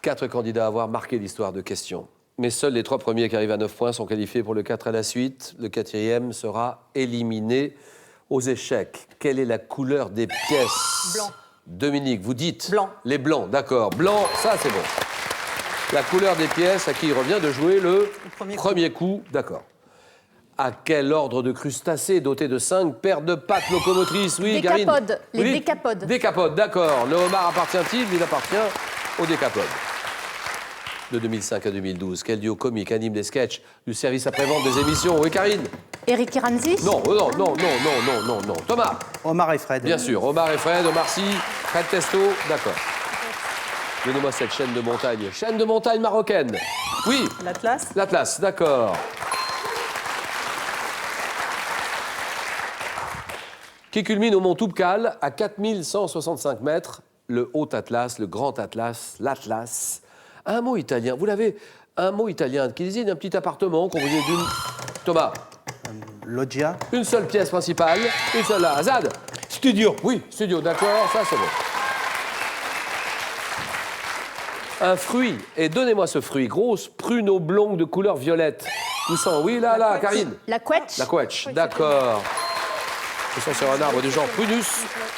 4 candidats à avoir marqué l'histoire de questions. Mais seuls les 3 premiers qui arrivent à 9 points sont qualifiés pour le 4 à la suite. Le 4e sera éliminé aux échecs. Quelle est la couleur des pièces? Blanc. Dominique, vous dites? Blanc. Les blancs, d'accord. Blanc, ça c'est bon. La couleur des pièces, à qui il revient de jouer le premier coup, d'accord. À quel ordre de crustacés doté de 5 paires de pattes locomotrices? Oui, Karine. Décapodes, les décapodes. Décapodes, d'accord. Le homard appartient-il? Il appartient aux décapodes. De 2005 à 2012, quel duo comique anime les sketchs du service après-vente des émissions? Oui, Karine? Eric Iranzi? Non, non. Thomas? Omar et Fred. Bien sûr, Omar et Fred, Omar Sy, Fred Testo, d'accord. Donnez-moi cette chaîne de montagne. Chaîne de montagne marocaine. Oui. L'Atlas. L'Atlas, d'accord. Qui culmine au mont Toubkal à 4165 mètres, le Haut Atlas, le Grand Atlas, l'Atlas. Un mot italien, vous l'avez, un mot italien qui désigne un petit appartement composé d'une... Thomas? Loggia. Une seule pièce principale, une seule là. Azad? Studio. Oui, studio, d'accord, ça c'est bon. Un fruit, et donnez-moi ce fruit, grosse prune oblongue de couleur violette. Poussant, oui, là, Karine? La couette? La couette, d'accord. Ce sont sur un arbre du genre Prunus,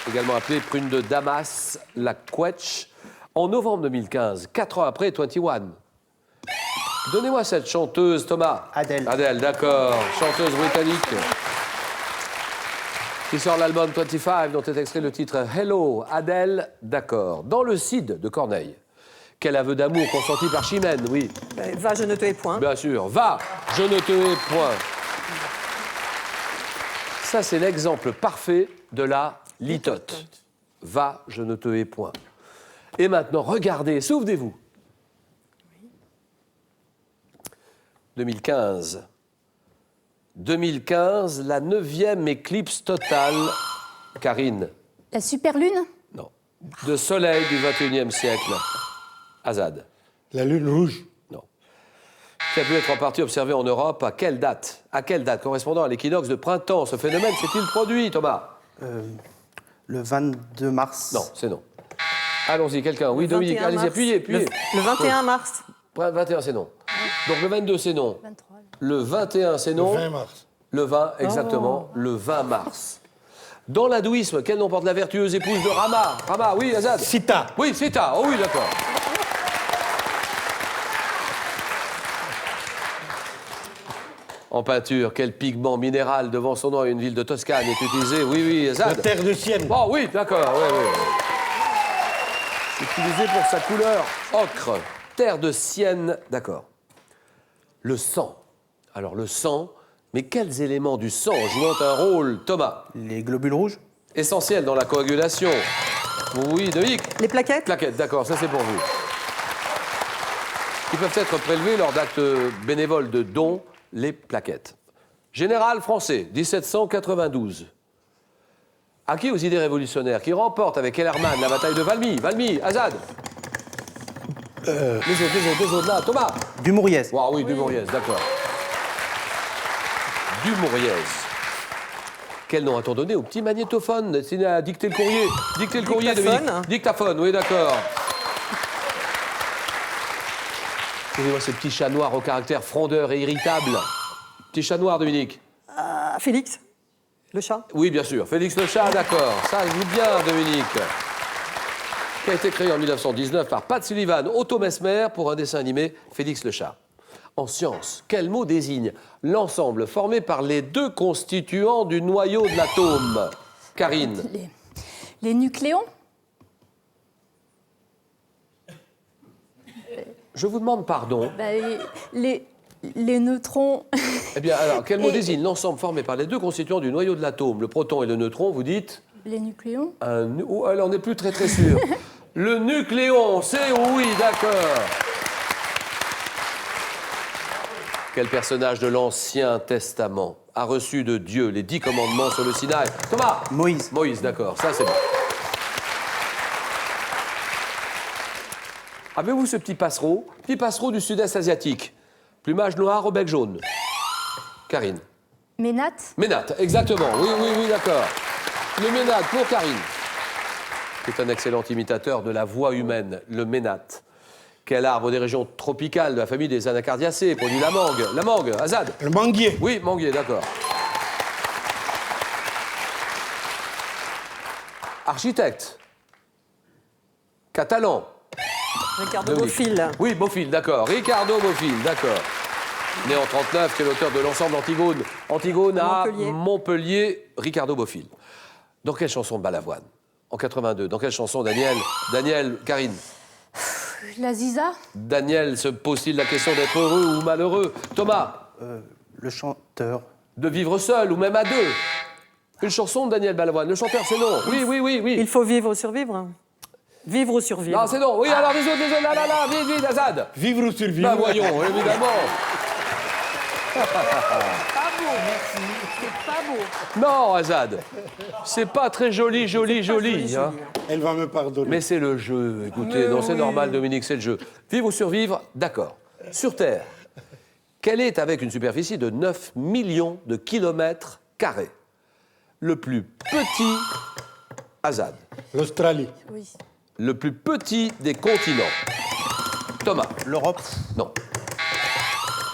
également appelé prune de Damas, la couette. En novembre 2015, 4 ans après 21. Donnez-moi cette chanteuse, Thomas. Adèle. Adèle, d'accord. Chanteuse britannique. Qui sort l'album 25, dont est extrait le titre Hello, Adèle, d'accord. Dans le Cid de Corneille. Quel aveu d'amour consenti par Chimène, oui. Va, je ne te hais point. Bien sûr. Va, je ne te hais point. Ça, c'est l'exemple parfait de la litote. Va, je ne te hais point. Et maintenant, regardez, souvenez-vous. 2015. 2015, la 9e éclipse totale. Karine? La superlune? Non. De soleil du 21e siècle. Azad? La lune rouge. Non. Qui a pu être en partie observé en Europe, à quelle date? À quelle date, correspondant à l'équinoxe de printemps, ce phénomène s'est-il produit, Thomas? Le 22 mars. Non, c'est non. Allons-y, quelqu'un. Oui, Le Dominique, 21 allez-y, mars. appuyez. Le 21 mars. 21, c'est non. Donc le 22, c'est non. 23. Le 21, c'est non. Le 20 mars. Le 20, exactement. Le 20 mars. Dans l'hindouisme, quel nom porte la vertueuse épouse de Rama? Rama, oui, Azad? Sita. Oui, Sita. Oh oui, d'accord. En peinture, quel pigment minéral devant son nom à une ville de Toscane est utilisé? Oui, oui, La Azad? terre de Sienne. Oh oui, d'accord, oui, oui. Utilisé pour sa couleur ocre. Terre de Sienne, d'accord. Le sang. Alors le sang, mais quels éléments du sang jouant un rôle, Thomas? Les globules rouges. Essentiel dans la coagulation. Oui, Dominique? Les plaquettes. Plaquettes, d'accord, ça c'est pour vous. Qui peuvent être prélevés lors d'actes bénévoles de dons, les plaquettes. Général français, 1792. Acquis aux idées révolutionnaires, qui remporte avec Kellermann la bataille de Valmy. Valmy, Azad? Les autres là, Thomas? Dumouriez. Oh, oui, Dumouriez, d'accord. Dumouriez. Quel nom a-t-on donné au petit magnétophone destiné à dicter le courrier? Dicter le courrier, Dictaphone. Dominique. Dictaphone, oui, d'accord. Trouvez-moi ce petit chat noir au caractère frondeur et irritable. Petit chat noir, Dominique. Félix. Le chat. Oui, bien sûr. Félix le chat, d'accord. Ça joue bien, Dominique. Qui a été créé en 1919 par Pat Sullivan, Otto Mesmer, pour un dessin animé Félix le chat. En science, quel mot désigne l'ensemble formé par les 2 constituants du noyau de l'atome? Karine? Les nucléons? Je vous demande pardon. Bah, les neutrons. Eh bien, alors, quel mot Et- désigne l'ensemble formé par les 2 constituants du noyau de l'atome? Le proton et le neutron, vous dites? Les nucléons? Oh, alors, on n'est plus très très sûr. Le nucléon, c'est oui, d'accord. Quel personnage de l'Ancien Testament a reçu de Dieu les 10 commandements sur le Sinaï? Thomas? Moïse. Moïse, d'accord, ça c'est bon. Avez-vous ce petit passereau? Petit passereau du sud-est asiatique. Plumage noir au bec jaune. Karine? Ménate? Ménate, exactement. Oui, oui, oui, d'accord. Le ménate pour Karine. C'est un excellent imitateur de la voix humaine, le ménate. Quel arbre des régions tropicales de la famille des anacardiacées produit la mangue? La mangue, Azad. Le manguier. Oui, manguier, d'accord. Architecte. Catalan. Ricardo Dominique. Bofill. Oui, Bofill, d'accord. Ricardo Bofill, d'accord. Né en 39, qui est l'auteur de l'ensemble Antigone. Antigone à Montpellier. Montpellier, Ricardo Bofill. Dans quelle chanson de Balavoine? En 82. Dans quelle chanson, Daniel? Daniel, Karine. La Ziza. Daniel se pose-t-il la question d'être heureux ou malheureux? Thomas, Le chanteur. de vivre seul ou même à deux? Une chanson de Daniel Balavoine. Le chanteur, c'est non. Oui, oui, oui, oui. Il faut vivre ou survivre. Vivre ou survivre. Non, c'est non. Oui, alors, désolé, là, vite, vite, Azad. Vivre ou survivre. Bah, voyons, évidemment. Pas beau, merci. C'est pas beau. Non, Azad. C'est pas très joli, joli. Hein. Elle va me pardonner. Mais c'est le jeu. Écoutez, non, c'est normal, Dominique, c'est le jeu. Vivre ou survivre, d'accord. Sur Terre, quel est, avec une superficie de 9 millions de kilomètres carrés, le plus petit, Azad, L'Australie. Oui. le plus petit des continents? Thomas, L'Europe. non.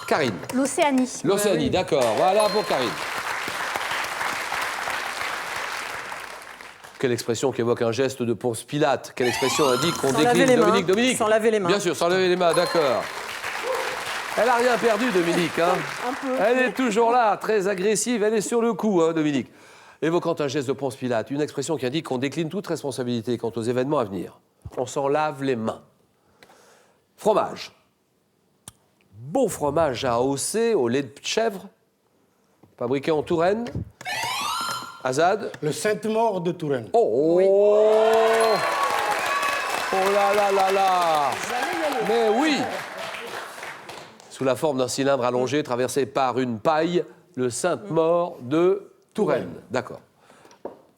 Karine, L'Océanie. l'Océanie, d'accord. Voilà pour Karine. Quelle expression qui évoque un geste de Ponce Pilate? Quelle expression indique qu'on Sans laver décline les mains. Dominique? Sans laver les mains. Bien sûr, sans laver les mains, d'accord. Elle n'a rien perdu, Dominique. Hein. Un peu. Elle est toujours là, très agressive. Elle est sur le coup, hein, Dominique. Évoquant un geste de Ponce Pilate, une expression qui indique qu'on décline toute responsabilité quant aux événements à venir. On s'en lave les mains. Fromage. Bon fromage à AOC au lait de chèvre, fabriqué en Touraine. Azad. Le Sainte-Maure de Touraine. Oh, Oui. oh là là là là. Mais oui. Sous la forme d'un cylindre allongé traversé par une paille, le Sainte-Maure de Touraine. D'accord.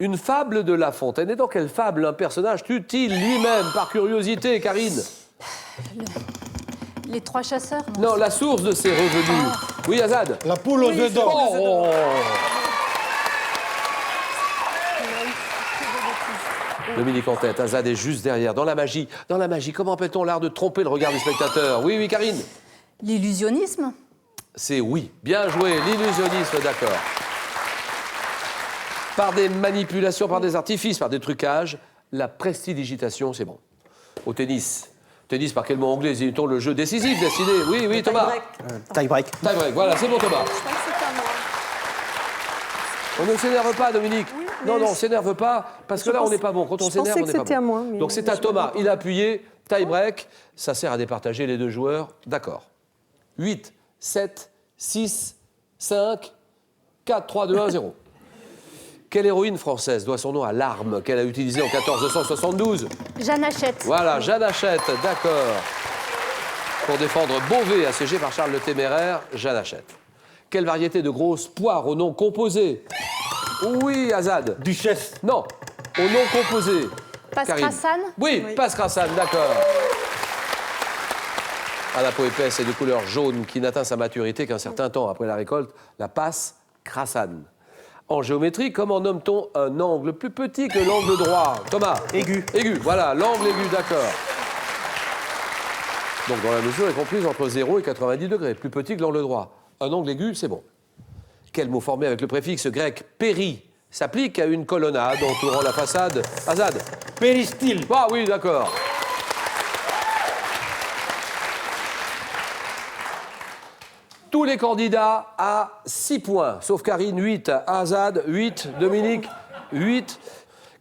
Une fable de La Fontaine. Et dans quelle fable un personnage tue-t-il lui-même par curiosité, Karine? Les trois chasseurs. Non, la source de ses revenus. Oui, Azad. La poule aux œufs d'or. Oh. Dominique en tête, Azad est juste derrière. Dans la magie, comment appelle-t-on l'art de tromper le regard du spectateur? Oui, oui, Karine. L'illusionnisme. C'est oui. Bien joué, l'illusionnisme, d'accord. Par des manipulations, par des artifices, par des trucages, la prestidigitation, c'est bon. Au tennis. Tennis, par quel mot anglais dit-on le jeu décisif, décidé? Oui, oui, Thomas. Tie-break. Tie-break. Tie break, voilà, c'est bon, Thomas. Je pense que c'est à moi. On ne s'énerve pas, Dominique. Non, non, on ne s'énerve pas, parce que là, on n'est pas bon. Quand on je s'énerve, pensais on que n'est pas c'était bon. à moi, mais Donc c'est à je Thomas. me Il a appuyé, tie break. Ça sert à départager les deux joueurs. D'accord. 8, 7, 6, 5, 4, 3, 2, 1, 0. Quelle héroïne française doit son nom à l'arme qu'elle a utilisée en 1472? Jeanne Hachette. Voilà, Jeanne Hachette, d'accord. Pour défendre Beauvais, assiégé par Charles le Téméraire, Jeanne Hachette. Quelle variété de grosses poires au nom composé? Oui, Azad. Duchesse. Non, au nom composé. Karine. Pascrasane. Oui, Pascrasane, d'accord. À la peau épaisse et de couleur jaune qui n'atteint sa maturité qu'un certain temps après la récolte, la Pascrasane. En géométrie, comment nomme-t-on un angle plus petit que l'angle droit? Thomas. Aigu. Aigu, voilà, l'angle aigu, d'accord. Donc dans la mesure est comprise entre 0 et 90 degrés, plus petit que l'angle droit. Un angle aigu, c'est bon. Quel mot formé avec le préfixe grec péri s'applique à une colonnade entourant la façade? Azad. Péristyle. Ah oui, d'accord. Tous les candidats à 6 points, sauf Karine, 8, Azad, 8, Dominique, 8.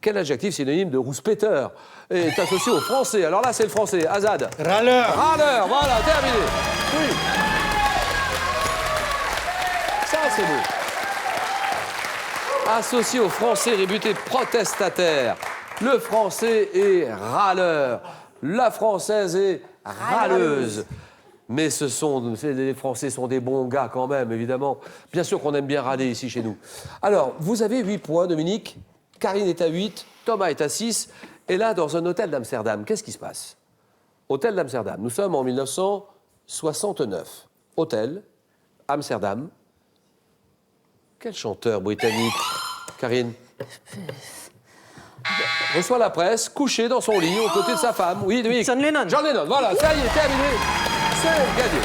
Quel adjectif synonyme de rouspéteur est associé au français? Alors là, c'est le français. Azad. Râleur. Râleur, voilà, terminé. Oui. Ça, c'est beau. Associé au français réputé protestataire. Le français est râleur. La française est râleuse. Mais les Français sont des bons gars quand même, évidemment. Bien sûr qu'on aime bien râler ici chez nous. Alors, vous avez 8 points, Dominique. Karine est à 8, Thomas est à 6. Et là, dans un hôtel d'Amsterdam, qu'est-ce qui se passe? Hôtel d'Amsterdam. Nous sommes en 1969. Hôtel, Amsterdam. Quel chanteur britannique, Karine? reçoit la presse, couché dans son lit, aux côtés de sa femme. Oui, Dominique. John Lennon. John Lennon, voilà, ça y est, terminé. C'est gagné.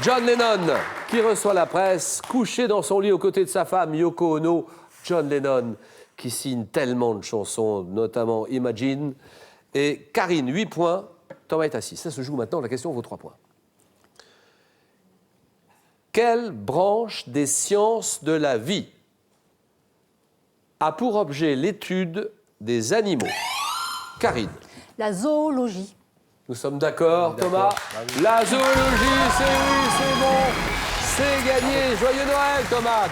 John Lennon, qui reçoit la presse, couché dans son lit aux côtés de sa femme, Yoko Ono. John Lennon, qui signe tellement de chansons, notamment Imagine. Et Karine, 8 points. Thomas est à 6. Ça se joue maintenant, la question vaut 3 points. Quelle branche des sciences de la vie a pour objet l'étude des animaux? Karine. La zoologie. Nous sommes d'accord, Thomas? La zoologie, c'est oui, c'est bon, c'est gagné. Joyeux Noël, Thomas.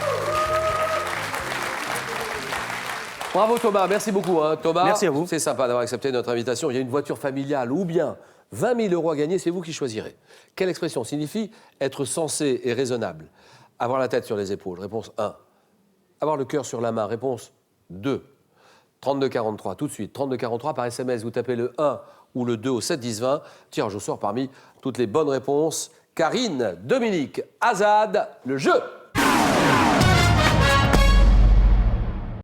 Bravo Thomas, merci beaucoup. Hein. Thomas, merci à vous. C'est sympa d'avoir accepté notre invitation. Il y a une voiture familiale ou bien 20 000 € à gagner, c'est vous qui choisirez. Quelle expression signifie être sensé et raisonnable? Avoir la tête sur les épaules, réponse 1. Avoir le cœur sur la main, réponse 2. 3243, tout de suite. 3243 par SMS, vous tapez le 1 ou le 2 au 7 10 20. Tirage au sort parmi toutes les bonnes réponses. Karine, Dominique, Azad, le jeu.